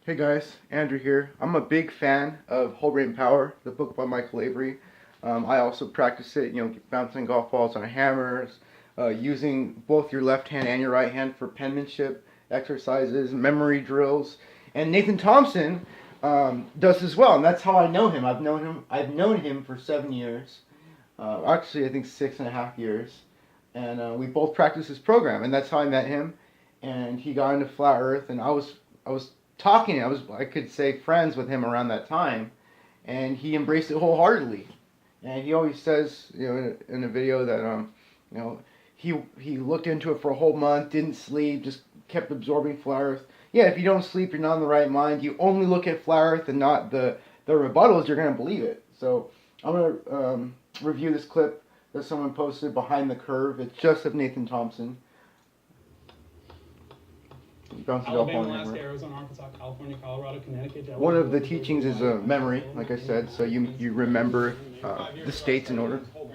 Hey guys, Andrew here. I'm a big fan of Whole Brain Power, the book by Michael Lavery. I also practice it, bouncing golf balls on hammers, using both your left hand and your right hand for penmanship exercises, memory drills. And Nathan Thompson does as well, and that's how I know him. I've known him for 7 years. Actually, I think 6.5 years. And we both practice this program, and that's how I met him. And he got into flat Earth, and I was talking. I could say friends with him around that time, and he embraced it wholeheartedly. And he always says, in a video that he looked into it for a whole month, didn't sleep, just kept absorbing flat Earth. Yeah, if you don't sleep, you're not in the right mind. You only look at flat Earth and not the rebuttals, you're gonna believe it. So I'm gonna review this clip that someone posted, Behind the Curve. It's just of Nathan Thompson. Alabama, Alaska, Arizona, Arkansas, California, Colorado, Connecticut. One of the teachings is a memory, like I said, so you remember the states in order. Whole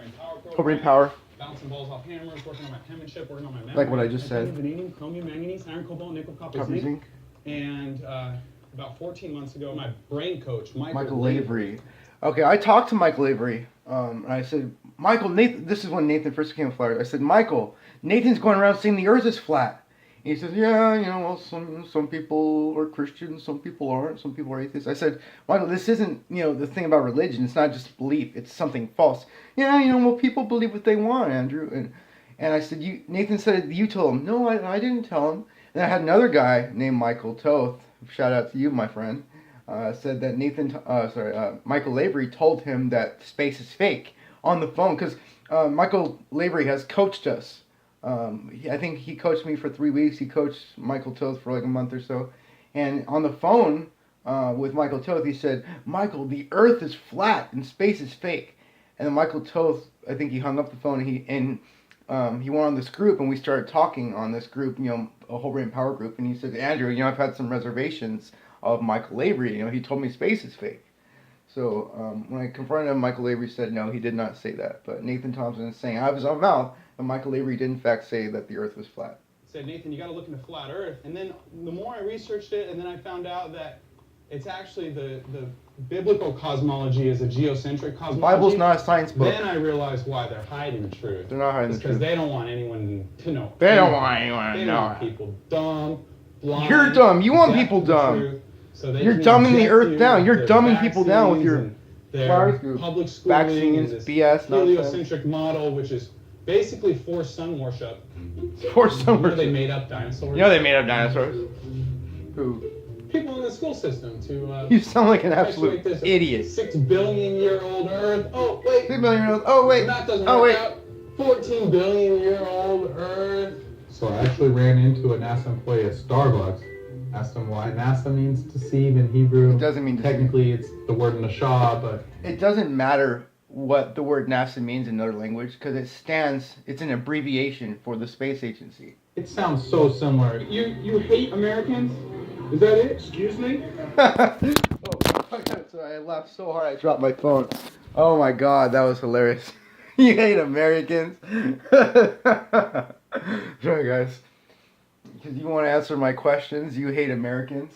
Brain Power. Bouncing balls off hammers, working on my penmanship, working on my memory. Like what I just said. Vanadium, chromium, manganese, iron, cobalt, nickel, copper, zinc. And about 14 months ago, my brain coach, Michael Lavery. Okay, I talked to Michael Lavery, and I said, Michael, Nathan, this is when Nathan first became a flat Earth. I said, Michael, Nathan's going around saying the Earth is flat. He says, yeah, well, some people are Christians, some people aren't, some people are atheists. I said, Michael, this isn't, the thing about religion. It's not just belief. It's something false. Yeah, well, people believe what they want, Andrew. And I said, Nathan said, you told him. No, I didn't tell him. And I had another guy named Michael Toth, shout out to you, my friend, said that Michael Lavery told him that space is fake on the phone. Because Michael Lavery has coached us. I think he coached me for 3 weeks. He coached Michael Toth for like a month or so. And on the phone with Michael Toth, he said, Michael, the Earth is flat and space is fake. And then Michael Toth, I think he hung up the phone and he went on this group, and we started talking on this group, a Whole Brain Power group. And he said, Andrew, I've had some reservations of Michael Lavery. He told me space is fake. So when I confronted him, Michael Lavery said, no, he did not say that. But Nathan Thompson is saying, out of his own mouth, and Michael Lavery did in fact say that the Earth was flat. Said, Nathan, you got to look into flat Earth. And then the more I researched it, and then I found out that it's actually the biblical cosmology is a geocentric cosmology. The Bible's not a science book. Then I realized why they're hiding the truth. They're not hiding the truth. Because they don't want anyone to know. They don't want anyone to know. They don't want people dumb, blind. You're dumb. You want people dumb. So you're dumbing the Earth down. You're dumbing people down with your public schooling, vaccines, and this BS, heliocentric model, which is basically forced sun worship. Forced sun worship. They made up dinosaurs. They made up dinosaurs. Who? People in the school system to. You sound like an absolute idiot. 6 billion year old Earth. Oh wait. 6 billion year old. Oh wait. That doesn't work out. 14 billion year old Earth. So I actually ran into a NASA employee at Starbucks. Asked him why NASA means deceive in Hebrew. It doesn't mean deceive. Technically, it's the word nashah, but it doesn't matter what the word NASA means in another language because it's an abbreviation for the space agency. It sounds so similar. You hate Americans? Is that it? Excuse me? Sorry, I laughed so hard I dropped my phone. Oh my god, that was hilarious. You hate Americans? Sorry guys. Because you want to answer my questions, you hate Americans?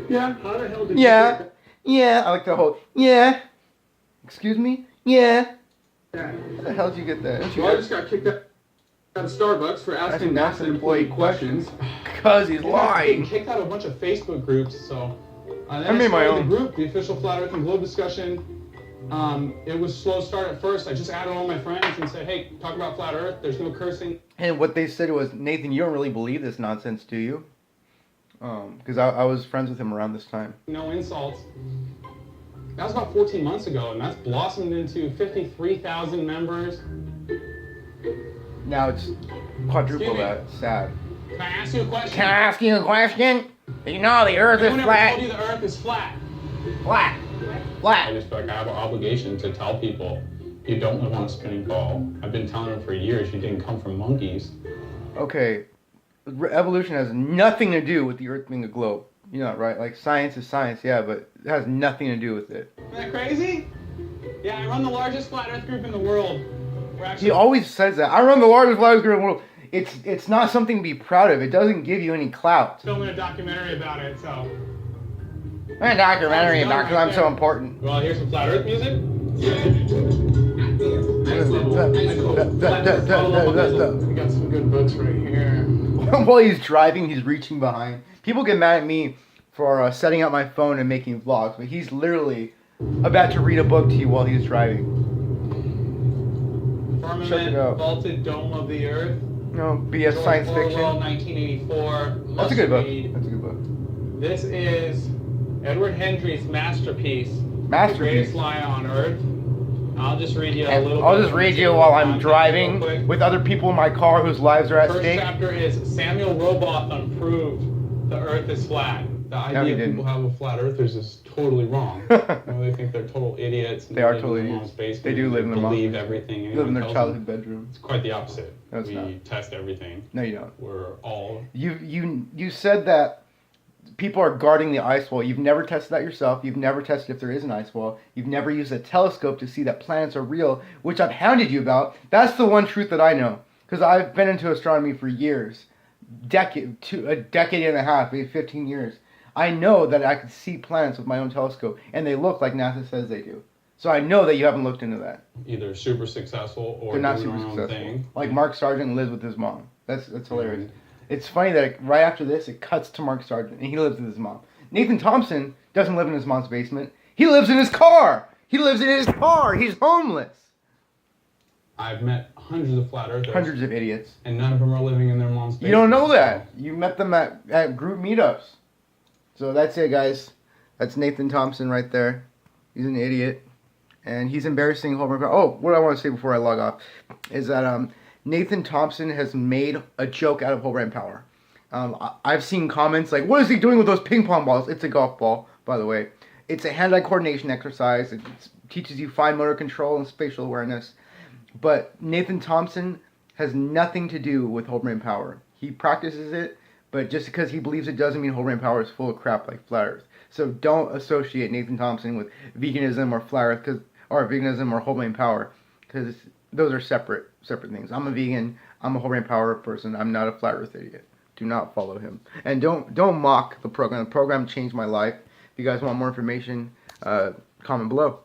Yeah. How the hell did Yeah, I like the whole, yeah. Excuse me? Yeah. Yeah. How the hell did you get that? I just got kicked out of Starbucks for asking NASA employee questions. Because he's lying. Kicked out of a bunch of Facebook groups, so... I made my own. The group, the official Flat Earth and Globe discussion. It was slow start at first. I just added all my friends and said, hey, talk about Flat Earth. There's no cursing. And what they said was, Nathan, you don't really believe this nonsense, do you? Because I was friends with him around this time. No insults. That was about 14 months ago, and that's blossomed into 53,000 members. Now it's quadruple that. Sad. Can I ask you a question? Can I ask you a question? You know the Earth is flat. I told you the Earth is flat. Flat. Flat. I just feel like I have an obligation to tell people you don't live on a spinning ball. I've been telling them for years you didn't come from monkeys. Okay, evolution has nothing to do with the Earth being a globe. You know, right? Like science is science, yeah, but it has nothing to do with it. Isn't that crazy? Yeah, I run the largest flat Earth group in the world. He always says that. I run the largest flat Earth group in the world. It's not something to be proud of. It doesn't give you any clout. Filming a documentary about it, so I'm a documentary It's done about because right I'm so there. important. You want to hear some flat Earth music? We got some good books right here. While he's driving, he's reaching behind. People get mad at me for setting up my phone and making vlogs, but he's literally about to read a book to you while he's driving. Check it Firmament, out. vaulted dome of the Earth. No, BS George science Orwell, fiction. 1984. That's a good book. Must-read. That's a good book. This is Edward Hendry's masterpiece. The Masterpiece. greatest lie on Earth. I'll just read you a And little I'll bit just of read you material while I'm content driving real quick. with other people in my car whose lives are at First stake. chapter is Samuel Rowbotham proved the Earth is flat. The No, he idea didn't. people have of flat earthers is totally wrong. They think they're total idiots. And They are live in totally their idiots. mom's basement They do and live in their mom's believe basement. everything. Live in anyone their tells childhood them. bedroom. It's quite the opposite. No, it's we not. test everything. No, you don't. We're all You said that people are guarding the ice wall. You've never tested that yourself. You've never tested if there is an ice wall. You've never used a telescope to see that planets are real, which I've hounded you about. That's the one truth that I know, because I've been into astronomy for years, a decade and a half, maybe 15 years. I know that I can see planets with my own telescope, and they look like NASA says they do. So I know that you haven't looked into that. either super successful or They're not doing super their own successful. thing. Like Mark Sargent lives with his mom. That's hilarious. And It's funny that right after this, it cuts to Mark Sargent, and he lives with his mom. Nathan Thompson doesn't live in his mom's basement. He lives in his car. He lives in his car. He's homeless. I've met hundreds of flat earthers. Hundreds of idiots. And none of them are living in their mom's basement. You don't know that. You met them at group meetups. So that's it, guys. That's Nathan Thompson right there. He's an idiot. And he's embarrassing whole bunch of. Oh, what I want to say before I log off is that Nathan Thompson has made a joke out of whole brain power. I've seen comments like, what is he doing with those ping pong balls? It's a golf ball, by the way. It's a hand-eye coordination exercise. It teaches you fine motor control and spatial awareness. But Nathan Thompson has nothing to do with whole brain power. He practices it, but just because he believes it doesn't mean whole brain power is full of crap like flat earth. So don't associate Nathan Thompson with veganism or flat earth or veganism or whole brain power, because those are separate things. I'm a vegan. I'm a whole brain power person. I'm not a flat earth idiot. Do not follow him. And don't mock the program. The program changed my life. If you guys want more information, comment below.